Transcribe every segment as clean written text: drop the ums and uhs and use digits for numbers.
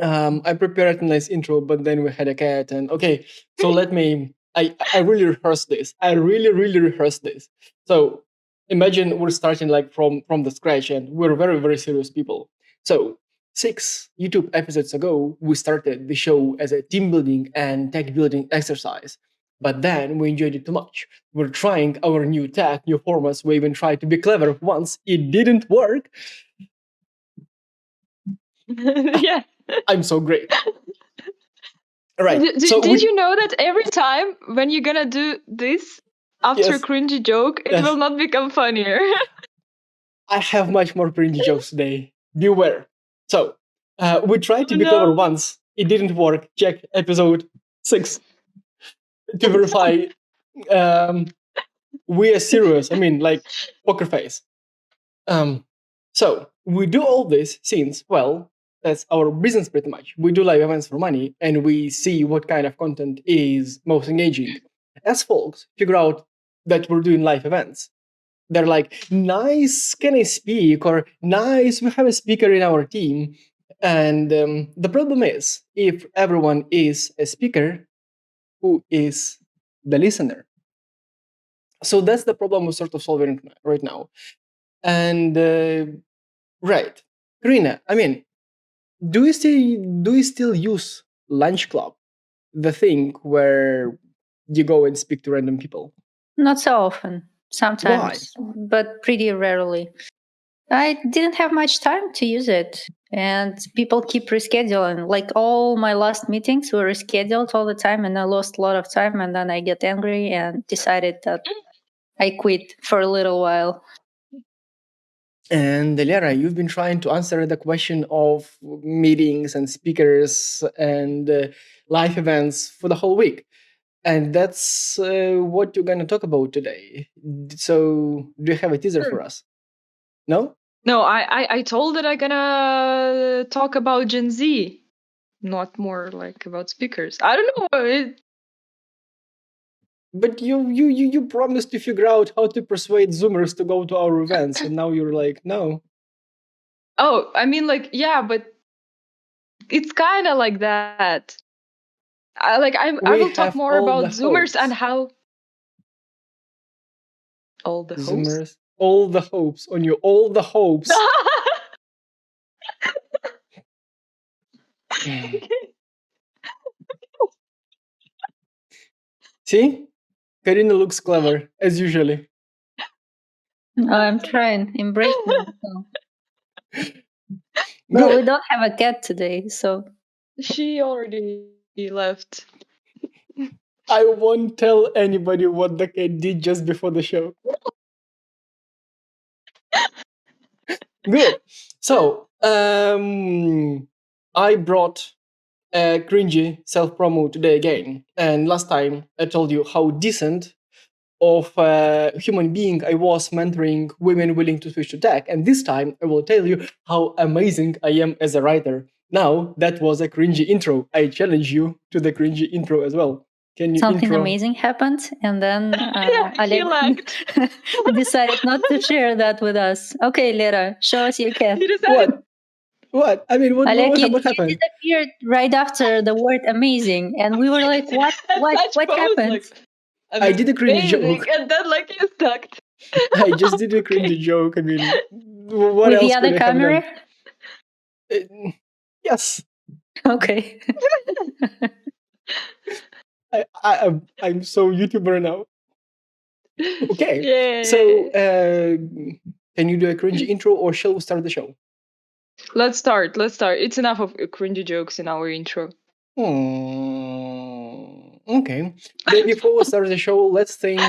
I prepared a nice intro, but then we had a cat, and okay, so let me. I really rehearsed this. I really rehearsed this. So imagine we're starting like from the scratch, and we're very serious people. So 6 YouTube episodes ago, we started the show as a team building and tech building exercise. But then we enjoyed it too much. We're trying our new tech, new formats. We even tried to be clever once. It didn't work. Yeah. I'm so great. All right. Did you know that every time when you're gonna do this after Yes. cringy joke, it Yes. will not become funnier? I have much more cringy jokes today. Beware. So, we tried to be clever once. It didn't work. Check episode 6 to verify we are serious. I mean, like poker face. So we do all this since, well, that's our business pretty much. We do live events for money, and we see what kind of content is most engaging. As folks figure out that we're doing live events, they're like, nice, can I speak? Or nice, we have a speaker in our team. And the problem is, if everyone is a speaker, who is the listener? So that's the problem we're sort of solving right now. And right, Karina, I mean, do you still use Lunch Club, the thing where you go and speak to random people? Not so often. Sometimes, but pretty rarely. I didn't have much time to use it, and people keep rescheduling. Like all my last meetings were rescheduled all the time, and I lost a lot of time. And then I get angry and decided that I quit for a little while. And Lera, you've been trying to answer the question of meetings and speakers and live events for the whole week. And that's what you're going to talk about today. So do you have a teaser for us? No? No, I told that I'm gonna talk about Gen Z, not more like about speakers. I don't know. But you promised to figure out how to persuade Zoomers to go to our events, and now you're like, no. Oh, I mean, like, yeah, but it's kind of like that. I will talk more about Zoomers and how all the Zoomers, hopes. all the hopes on you, all the hopes. See, Karina looks clever as usually. I'm trying. Embrace myself. Well, we don't have a cat today, so she already left. I won't tell anybody what the cat did just before the show. Good. So, I brought a cringy self-promo today again. And last time I told you how decent of a human being I was mentoring women willing to switch to tech. And this time I will tell you how amazing I am as a writer. Now, that was a cringy intro. I challenge you to the cringy intro as well. Can you something amazing happened, and then Olle decided not to share that with us. Okay, Lera, show us your cat. What? I mean, what happened? You disappeared right after the word amazing, and we were like, what happened? Like, I did a cringy joke. And then like you stuck. I just did a cringy joke. I mean, what with else the other camera? Yes. Okay. I'm so YouTuber now. Okay. Yay. So, can you do a cringy intro, or shall we start the show? Let's start. It's enough of cringy jokes in our intro. Okay. But before we start the show, let's think.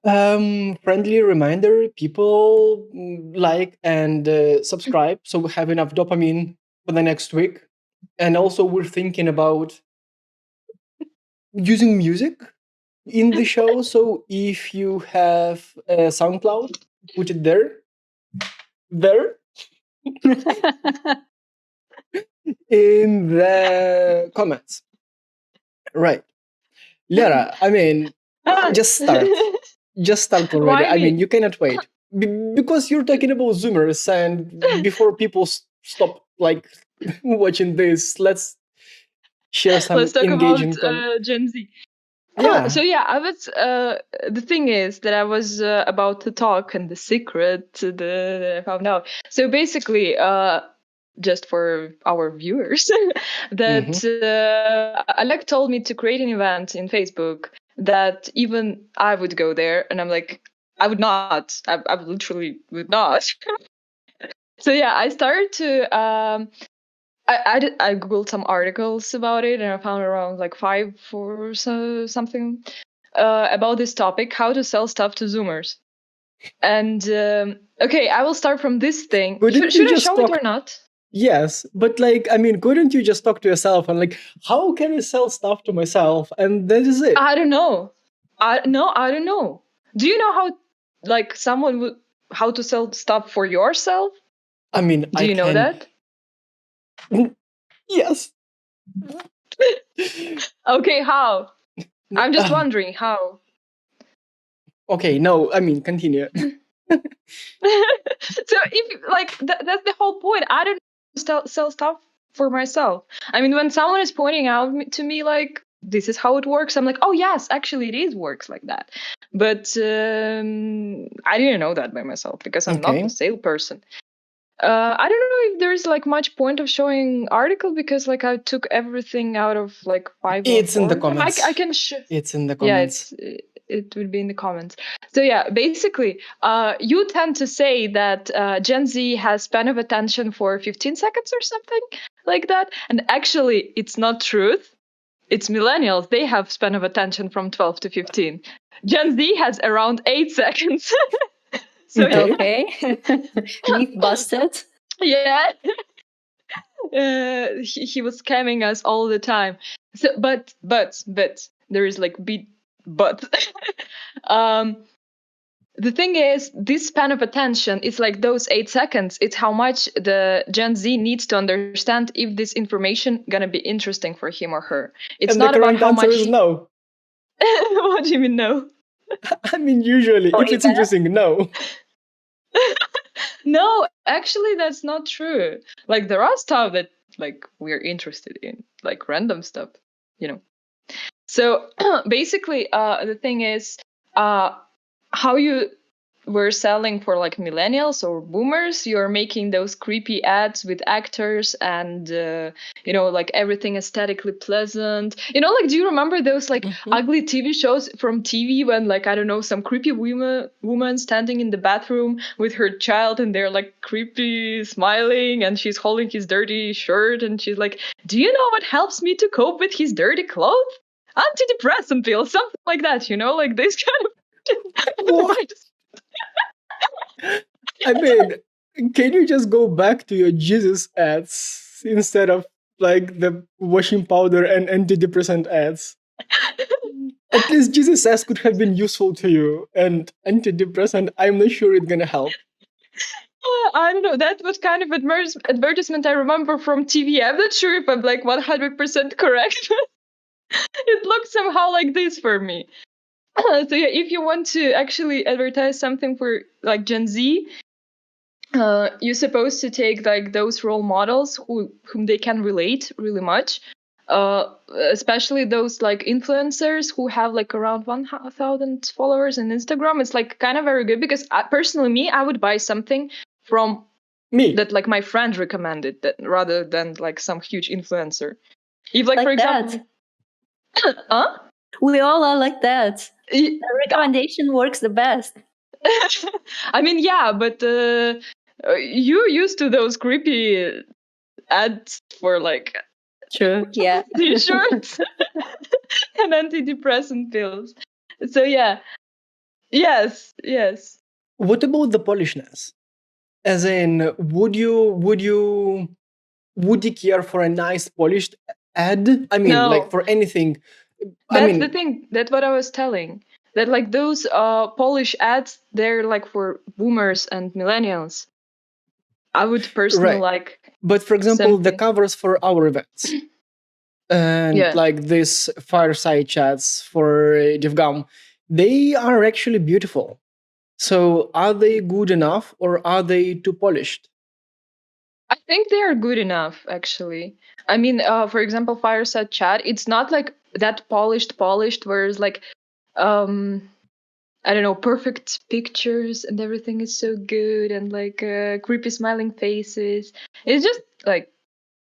Friendly reminder: people like and subscribe, so we have enough dopamine for the next week. And also, we're thinking about using music in the show. So if you have a SoundCloud, put it there. In the comments. Right. Lera, I mean, just start. Just start already. I mean, you cannot wait. Because you're talking about Zoomers, and before people stop like watching this. Let's share some Let's talk engaging about Gen Z. Yeah. So yeah, I was. The thing is that I was about to talk, and the secret that I found out. So basically, just for our viewers, that Alec told me to create an event in Facebook that even I would go there, and I'm like, I would not. I literally would not. So yeah, I started to. I googled some articles about it, and I found around like 5 or something about this topic: how to sell stuff to Zoomers. And okay, I will start from this thing. Should I show it or not? Yes, but like, I mean, couldn't you just talk to yourself and like, how can I sell stuff to myself? And that is it. I don't know. I don't know. Do you know how, like, someone would how to sell stuff for yourself? I mean, do you know that? Yes. Okay, how? I'm just wondering how. Okay, no, I mean, continue. So if like that's the whole point. I don't sell stuff for myself. I mean, when someone is pointing out to me like this is how it works, I'm like, oh yes, actually it works like that. But I didn't know that by myself because I'm not a salesperson. I don't know if there's like much point of showing article because like I took everything out of like 5 It's or 4. in the comments. I can it's in the comments. Yeah, it would be in the comments. So yeah, basically, you tend to say that Gen Z has span of attention for 15 seconds or something like that, and actually, it's not truth. It's millennials. They have span of attention from 12 to 15. Gen Z has around 8 seconds. So okay. Myth busted. Yeah. He was scamming us all the time. So, but there is like but the thing is, this span of attention is like those 8 seconds. It's how much the Gen Z needs to understand if this information gonna be interesting for him or her. It's not about how much. Is no. What do you mean no? I mean, usually, if it's interesting, no. No, actually, that's not true. Like, there are stuff that like we're interested in, like random stuff, you know. So basically, the thing is, how you were selling for like millennials or boomers, you're making those creepy ads with actors and like everything aesthetically pleasant, like, do you remember those like ugly TV shows from TV when like, I don't know, some creepy woman standing in the bathroom with her child and they're like creepy smiling and she's holding his dirty shirt and she's like, do you know what helps me to cope with his dirty clothes? Antidepressant pills, something like that, like this kind of what? I mean, can you just go back to your Jesus ads instead of like the washing powder and antidepressant ads? At least Jesus ads could have been useful to you, and antidepressant, I'm not sure it's gonna help. I don't know. That was kind of advertisement I remember from TV. I'm not sure if I'm like 100% correct. It looks somehow like this for me. So yeah, if you want to actually advertise something for like Gen Z, you're supposed to take like those role models whom they can relate really much, especially those like influencers who have like around 1,000 followers on Instagram. It's like kind of very good because I would buy something from me that like my friend recommended that rather than like some huge influencer. If like for example, huh? We all are like that. The recommendation works the best. I mean, yeah, but you're used to those creepy ads for like true, yeah, t-shirts and antidepressant pills. So yeah, yes. What about the polishness? As in, would you care for a nice polished ad? I mean, no. like for anything. That's the thing. That's what I was telling. That like those Polish ads, they're like for boomers and millennials. I would personally like. But for example, the covers for our events and like this fireside chats for DevGam, they are actually beautiful. So are they good enough or are they too polished? I think they are good enough, actually. I mean, for example, Fireside Chat, it's not like that polished, whereas like, I don't know, perfect pictures and everything is so good and like creepy smiling faces. It's just like,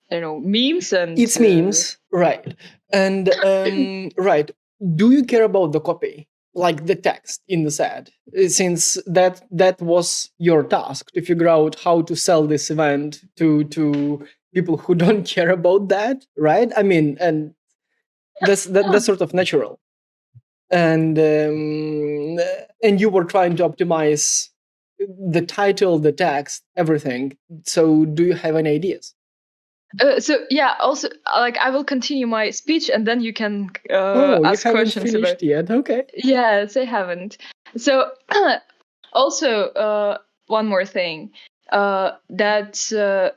I don't know, memes and. It's memes, right? And right. Do you care about the copy, like the text in the ad? Since that was your task to figure out how to sell this event to people who don't care about that, right? I mean, and that's sort of natural. And you were trying to optimize the title, the text, everything. So, do you have any ideas? So yeah, also like I will continue my speech and then you can You ask haven't questions finished about. yet. Okay. Yes, I haven't. So also one more thing that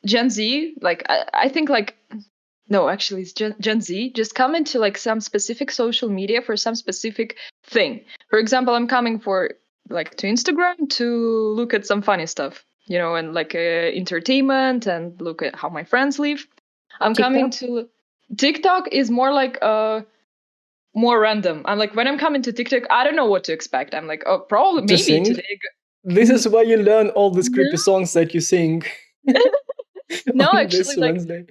Gen Z, like I think like no, actually it's Gen Z, just come into like some specific social media for some specific thing. For example, I'm coming for like to Instagram to look at some funny stuff, you know, and like entertainment and look at how my friends live. I'm coming to TikTok is more like more random. I'm like when I'm coming to TikTok, I don't know what to expect. I'm like, oh, probably To maybe sing? today. This is where you learn all these No. creepy songs that you sing No, on actually, this like Wednesday.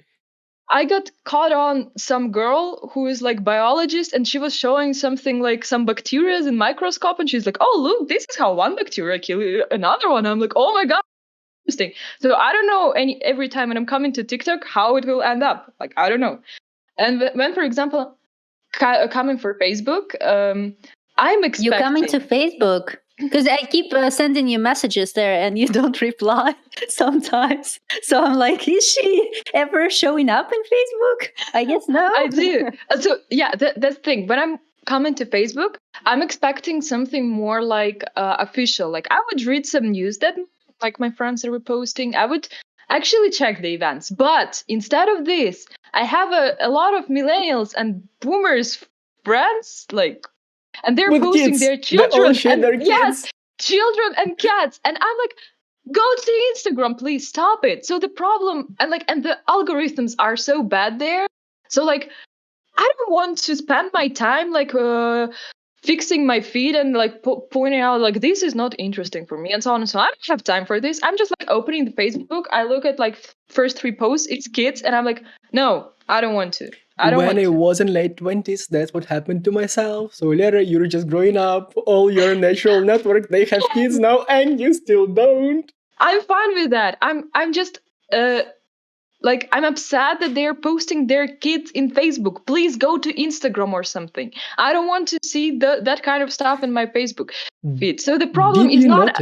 I got caught on some girl who is like biologist and she was showing something like some bacteria in microscope and she's like, oh look, this is how one bacteria kill another one. I'm like, oh my god, interesting. So I don't know every time when I'm coming to TikTok how it will end up. Like I don't know. And when for example coming for Facebook, I'm expecting. You coming to Facebook? Because I keep sending you messages there and you don't reply sometimes. So I'm like, is she ever showing up in Facebook? I guess no. I do. So yeah, that's the thing. When I'm coming to Facebook, I'm expecting something more like official. Like I would read some news that like my friends are reposting. I would actually check the events. But instead of this, I have a lot of millennials and boomers friends, like, and they're With posting kids. their They all children share and their yes, kids. children and cats. And I'm like, go to Instagram, please stop it. So the problem and the algorithms are so bad there. So like I don't want to spend my time like fixing my feed and like pointing out like this is not interesting for me and so on and so on. I don't have time for this. I'm just like opening the Facebook. I look at like first 3 posts, it's kids, and I'm like, no, I don't want to. When I was in late 20s, that's what happened to myself. So Lera, you're just growing up. All your natural network, they have kids now, and you still don't. I'm fine with that. I'm just like I'm upset that they're posting their kids in Facebook. Please go to Instagram or something. I don't want to see that kind of stuff in my Facebook feed. So the problem is not.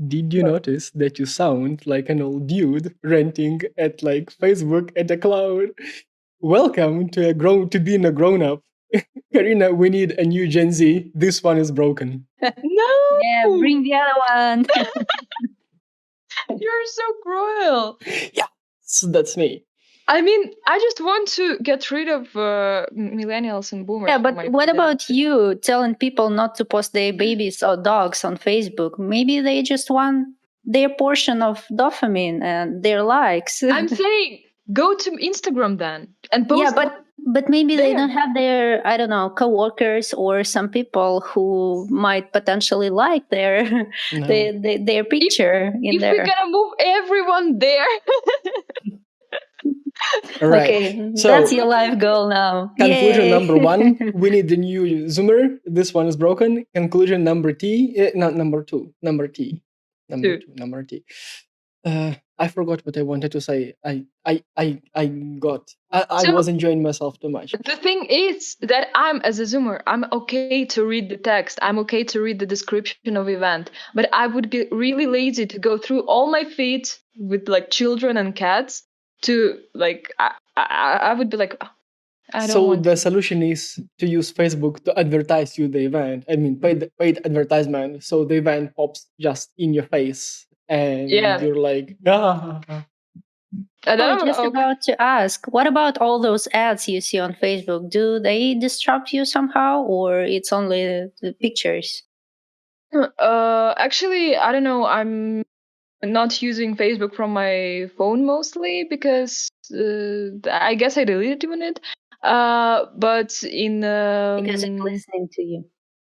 Did you notice that you sound like an old dude ranting at like Facebook at a cloud? Welcome to being a grown up. Karina, we need a new Gen Z. This one is broken. No. Yeah, bring the other one. You're so cruel. Yeah, so that's me. I mean, I just want to get rid of millennials and boomers. Yeah, but what about you telling people not to post their babies or dogs on Facebook? Maybe they just want their portion of dopamine and their likes. I'm saying go to Instagram then and post. Yeah, but maybe they don't have their, I don't know, coworkers or some people who might potentially like their their picture in there. If we're gonna move everyone there. Right. Okay, so that's your life goal now. Conclusion Yay. number 1: we need the new Zoomer. This one is broken. Conclusion number T, not number 2, number T, number T. I forgot what I wanted to say. I was enjoying myself too much. The thing is that I'm, as a Zoomer, I'm okay to read the text. I'm okay to read the description of event, but I would be really lazy to go through all my feeds with like children and cats to like, I would be like, oh, I don't want the solution is to use Facebook to advertise you the event. I mean, paid advertisement. So the event pops just in your face. And you're like, I was just about to ask, what about all those ads you see on Facebook? Do they disrupt you somehow, or it's only the pictures? Actually, I don't know. not using Facebook from my phone mostly because I guess I deleted even it. But in Because it's listening to you.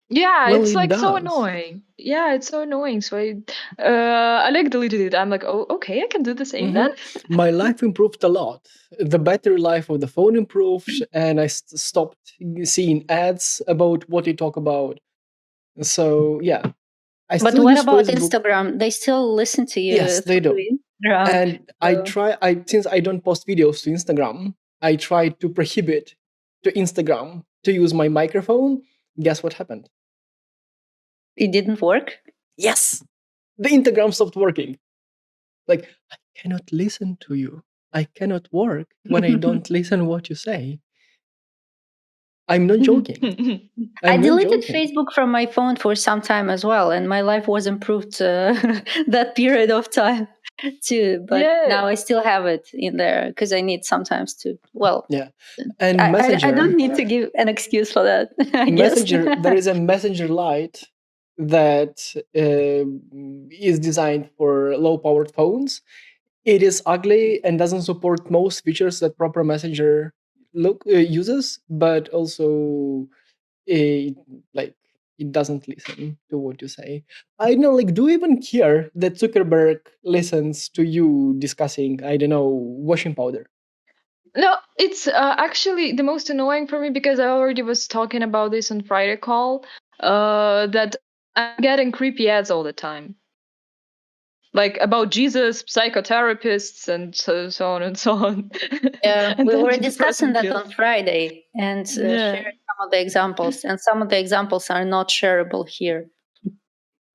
yeah, Well, it's it like so does. annoying. Yeah, it's so annoying. So I like deleted it. I'm like, oh, okay, I can do the same then. My life improved a lot. The battery life of the phone improved, and I stopped seeing ads about what you talk about. So yeah, I But still what use about Facebook. Instagram? They still listen to you Yes, they do. through Instagram. And So since I don't post videos to Instagram, I try to prohibit to Instagram to use my microphone. Guess what happened? it didn't work. Yes, the Instagram stopped working. Like, I cannot listen to you. I cannot work when I don't listen what you say. I'm not joking. I I'm not deleted joking. Facebook from my phone for some time as well, and my life was improved that period of time too. But Yeah. now I still have it in there because I need sometimes to. Well, Yeah. And I Messenger. don't need to give an excuse for that. I Messenger, guess. there is a Messenger Lite that is designed for low-powered phones. It is ugly and doesn't support most features that proper Messenger uses, but also it like it doesn't listen to what you say. I don't know, like, do you even care that Zuckerberg listens to you discussing, I don't know, washing powder? No, it's actually the most annoying for me because I already was talking about this on Friday call. That I'm getting creepy ads all the time, like about Jesus, psychotherapists, and so on and so on. Yeah, we were Attention discussing depressant that pills. on Friday and Yeah. shared some of the examples, and some of the examples are not shareable here.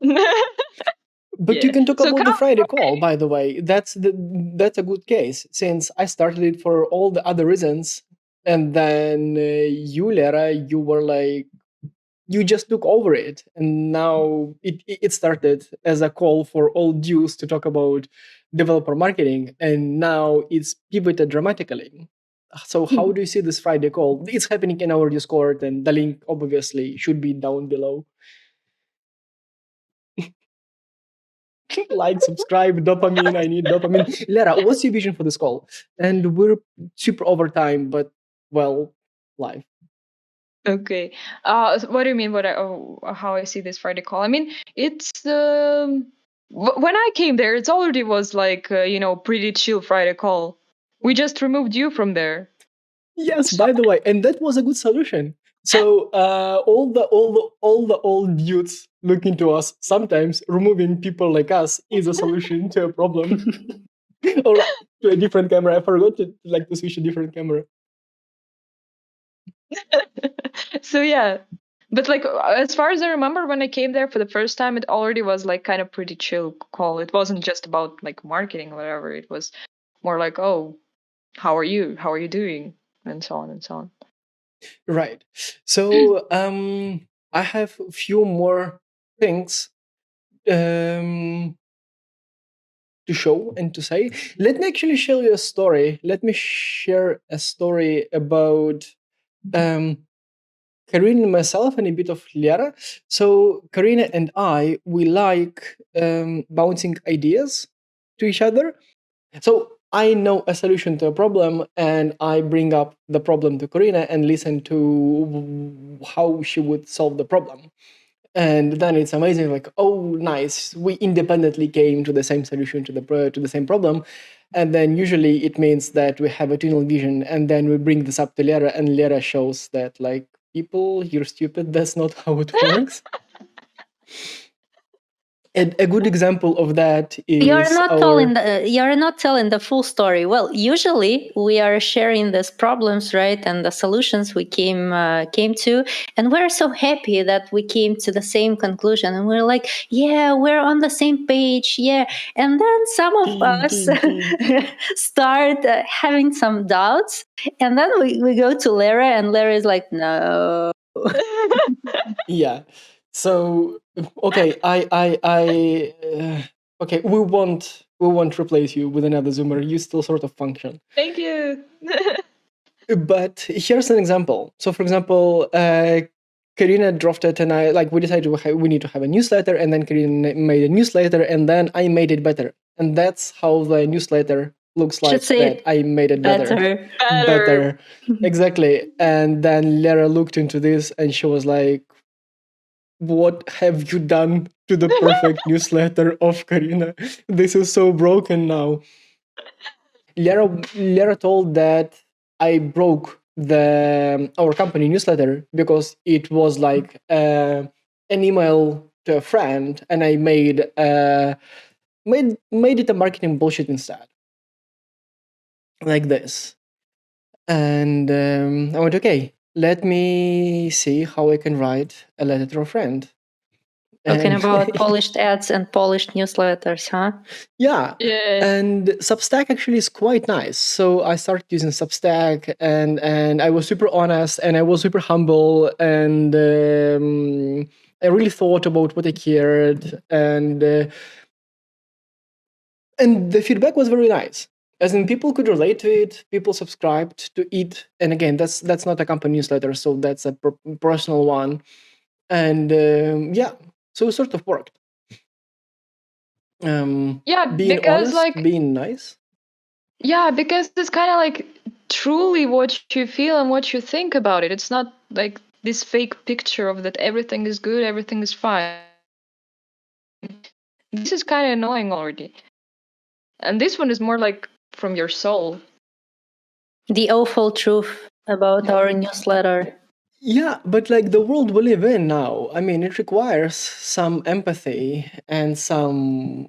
But Yeah. you can talk So about the come Friday call, by the way. That's a good case, since I started it for all the other reasons, and then you, Lera, you were like, you just took over it, and now it started as a call for all dudes to talk about developer marketing, and now it's pivoted dramatically. So how do you see this Friday call? It's happening in our Discord, and the link obviously should be down below. Like, subscribe, dopamine. I need dopamine. Lera, what's your vision for this call? And we're super over time, but well, live. Okay. So what do you mean? How I see this Friday call? I mean, it's when I came there, it already was like pretty chill Friday call. We just removed you from there. Yes, by the way, and that was a good solution. So all the old youths looking to us, sometimes removing people like us is a solution to a problem. Or to a different camera. I forgot to switch a different camera. So yeah, but like as far as I remember, when I came there for the first time, it already was like kind of pretty chill call. It wasn't just about like marketing or whatever. It was more like, oh, how are you? How are you doing? And so on and so on. Right. So I have a few more things to show and to say. Let me actually show you a story. Let me share a story about Karina and myself and a bit of Lera. So Karina and I, we like bouncing ideas to each other. So I know a solution to a problem, and I bring up the problem to Karina and listen to how she would solve the problem. And then it's amazing, like, oh, nice, we independently came to the same solution to the same problem. And then usually it means that we have a tunnel vision, and then we bring this up to Lera, and Lera shows that, like, people, you're stupid, that's not how it works. And a good example of that is You're not telling the full story. Well, usually we are sharing these problems, right, and the solutions we came to, and we're so happy that we came to the same conclusion, and we're like, yeah, we're on the same page, yeah. And then some of us start having some doubts, and then we go to Lera, and Lera is like, no. Yeah. So okay, okay, we won't replace you with another Zoomer. You still sort of function. Thank you. But here's an example. So, for example, Karina drafted, and we decided we need to have a newsletter, and then Karina made a newsletter, and then I made it better. And that's how the newsletter looks like. That I made it better. Better. Exactly. And then Lera looked into this and she was like, what have you done to the perfect newsletter of Karina? This is so broken now. Lera told that I broke our company newsletter because it was like an email to a friend, and I made it a marketing bullshit instead, like this. And I went, okay, let me see how I can write a letter to a friend. Talking about polished ads and polished newsletters, huh? Yeah. And Substack actually is quite nice. So I started using Substack, and I was super honest, and I was super humble, and I really thought about what I cared, and the feedback was very nice. As in, people could relate to it, people subscribed to it, and again, that's not a company newsletter, so that's a personal one, and yeah, so it sort of worked. Being because honest, being nice. Yeah, because it's kind of like truly what you feel and what you think about it. It's not like this fake picture of that everything is good, everything is fine. This is kind of annoying already. And this one is more like from your soul. The awful truth about our newsletter. Yeah, but like the world we live in now, I mean, it requires some empathy and some,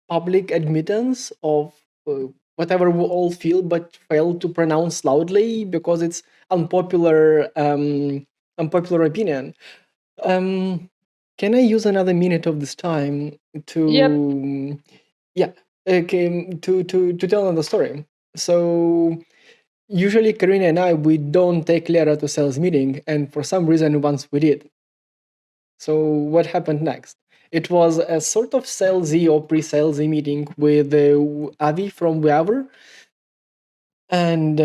public admittance of whatever we all feel but fail to pronounce loudly because it's unpopular opinion. Can I use another minute of this time to to tell another story? So usually Karina and I, we don't take Lera to sales meeting, and for some reason once we did. So what happened next? It was a sort of salesy or pre-salesy meeting with Avi from Weavr, and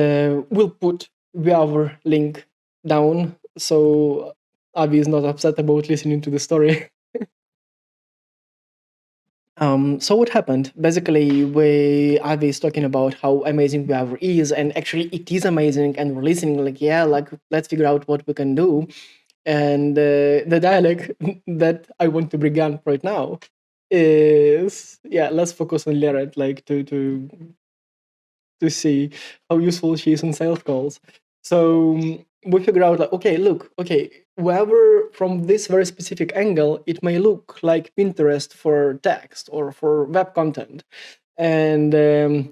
we'll put Weavr link down so Avi is not upset about listening to the story. So what happened? Basically, Avi is talking about how amazing Weavr is, and actually it is amazing, and we're listening like, yeah, like let's figure out what we can do. And the dialogue that I want to bring up right now is, yeah, let's focus on Lera, like to see how useful she is in sales calls. So we figure out like, okay, whoever from this very specific angle, it may look like Pinterest for text or for web content. And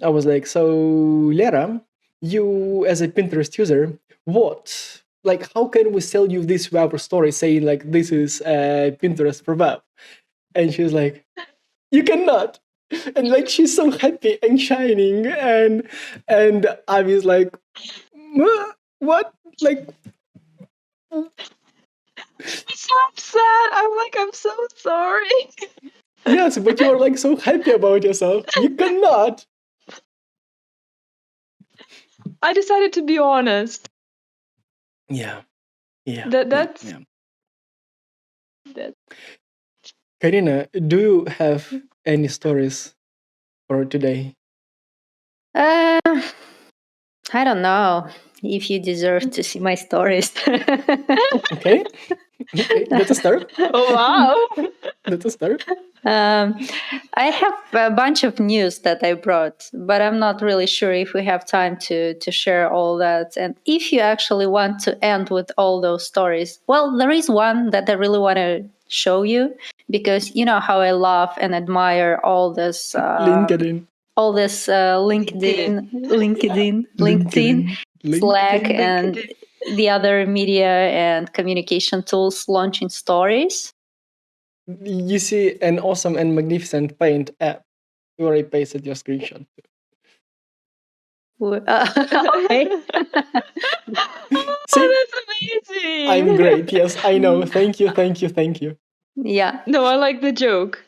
I was like, so Lera, you as a Pinterest user, how can we sell you this web story saying like this is Pinterest for web? And she was like, you cannot. And like she's so happy and shining, and I was like, what? Like, I'm so sad. I'm so sorry. yes, but you are like so happy about yourself. You cannot. I decided to be honest. Yeah. That's. Karina, do you have any stories for today? I don't know if you deserve to see my stories. Okay, that's a start. Oh, wow. That's a start. I have a bunch of news that I brought, but I'm not really sure if we have time to share all that. And if you actually want to end with all those stories, well, there is one that I really want to show you because you know how I love and admire all this LinkedIn, LinkedIn, Slack, and the other media and communication tools launching stories. You see an awesome and magnificent Paint app where I pasted your screenshot. Okay. See, that's amazing. I'm great. Yes, I know. Thank you. Yeah. No, I like the joke.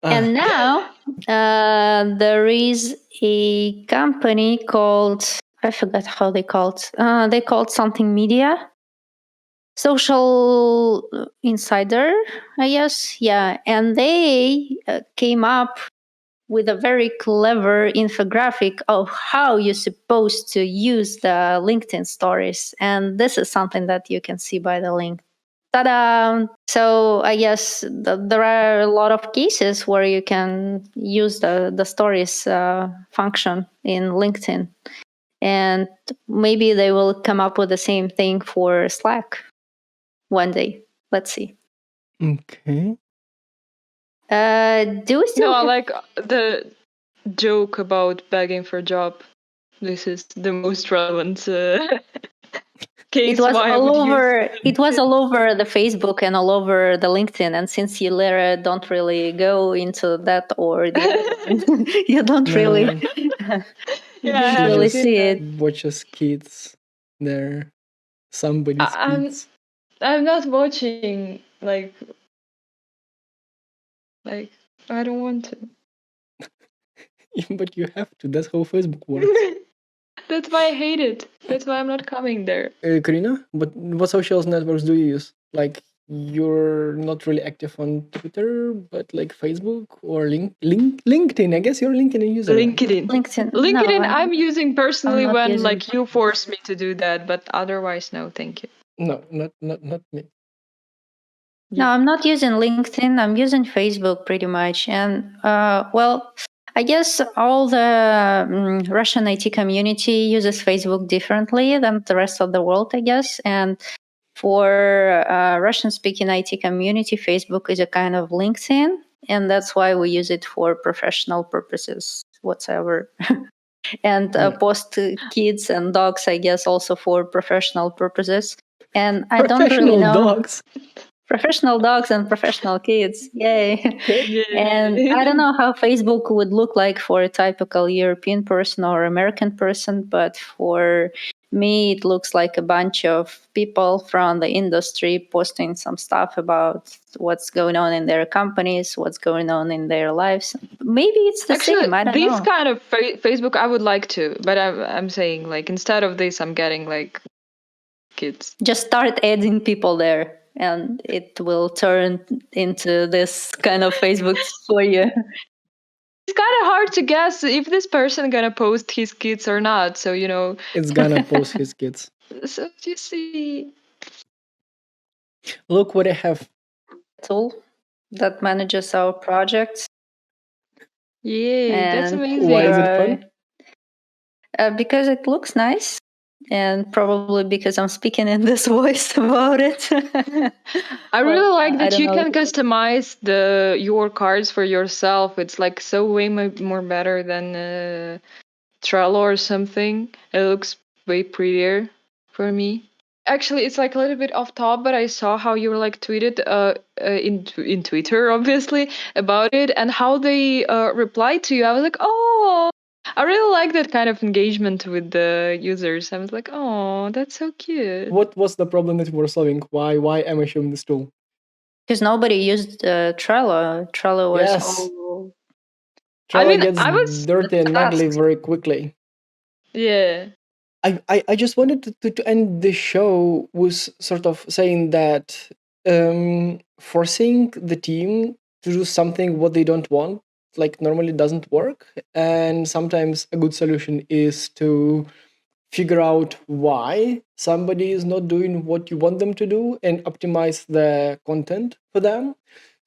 And now there is a company called, I forgot how they called. They called something media. Social Insider, I guess. Yeah. And they came up with a very clever infographic of how you're supposed to use the LinkedIn stories. And this is something that you can see by the link. Ta-da! So I guess there are a lot of cases where you can use the stories function in LinkedIn. And maybe they will come up with the same thing for Slack one day. Let's see. Okay. Do we still No, I have- like the joke about begging for a job. This is the most relevant case. It was why I all would over. use It was all over the Facebook and all over the LinkedIn. And since you, Lera, don't really go into that or the other one, you don't No. really, Yeah, I didn't haven't really just seen see that. it. watches kids. They're somebody's I'm kids. I'm not watching like I don't want to. But you have to. That's how Facebook works. That's why I hate it. That's why I'm not coming there. Karina, what social networks do you use? Like, you're not really active on Twitter, but like Facebook or LinkedIn. I guess you're a LinkedIn user. Right? LinkedIn. LinkedIn. LinkedIn No, I'm using personally not when using like you force me to do that, but otherwise no, thank you. No, not me. No, I'm not using LinkedIn. I'm using Facebook pretty much. And well, I guess all the Russian IT community uses Facebook differently than the rest of the world, I guess. And for Russian-speaking IT community, Facebook is a kind of LinkedIn, and that's why we use it for professional purposes whatsoever. And post kids and dogs, I guess, also for professional purposes. And I don't really know. Dogs. Professional dogs and professional kids. Yay. Okay. And I don't know how Facebook would look like for a typical European person or American person, but for me, it looks like a bunch of people from the industry posting some stuff about what's going on in their companies, what's going on in their lives. Maybe it's the Actually, same. I don't this know. kind of Facebook I would like to, but I'm saying like instead of this, I'm getting like kids. Just start adding people there, and it will turn into this kind of Facebook for you. It's kind of hard to guess if this person gonna post his kids or not. So It's gonna post his kids. So you see, Look what I have. Tool that manages our projects. yay, that's And amazing. Why is it fun? because it looks nice, and probably because I'm speaking in this voice about it. I really like I that don't you know. can customize your cards for yourself. It's like so way more better than Trello or something. It looks way prettier for me. Actually, it's like a little bit off top, but I saw how you like tweeted in Twitter, obviously, about it, and how they replied to you. I was like, oh, I really like that kind of engagement with the users. I was like, oh, that's so cute. What was the problem that we were solving? Why am I showing this tool? Because nobody used Trello. Trello was Yes. all. Trello gets dirty and ugly very quickly. Yeah. I just wanted to end the show with sort of saying that forcing the team to do something what they don't want, like, normally doesn't work. And sometimes a good solution is to figure out why somebody is not doing what you want them to do and optimize the content for them.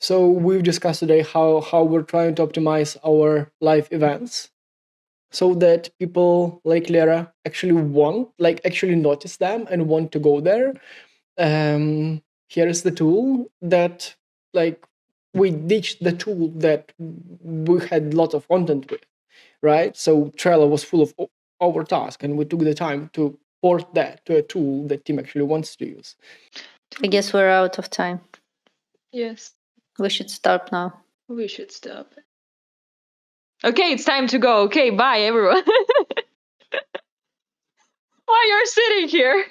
So we've discussed today how we're trying to optimize our live events so that people like Lera actually notice them and want to go there. Here is the tool that, like, we ditched the tool that we had lots of content with, right? So Trello was full of our task, and we took the time to port that to a tool that team actually wants to use. I guess we're out of time. Yes. We should stop now. We should stop. Okay, it's time to go. Okay, bye everyone. Why you're sitting here?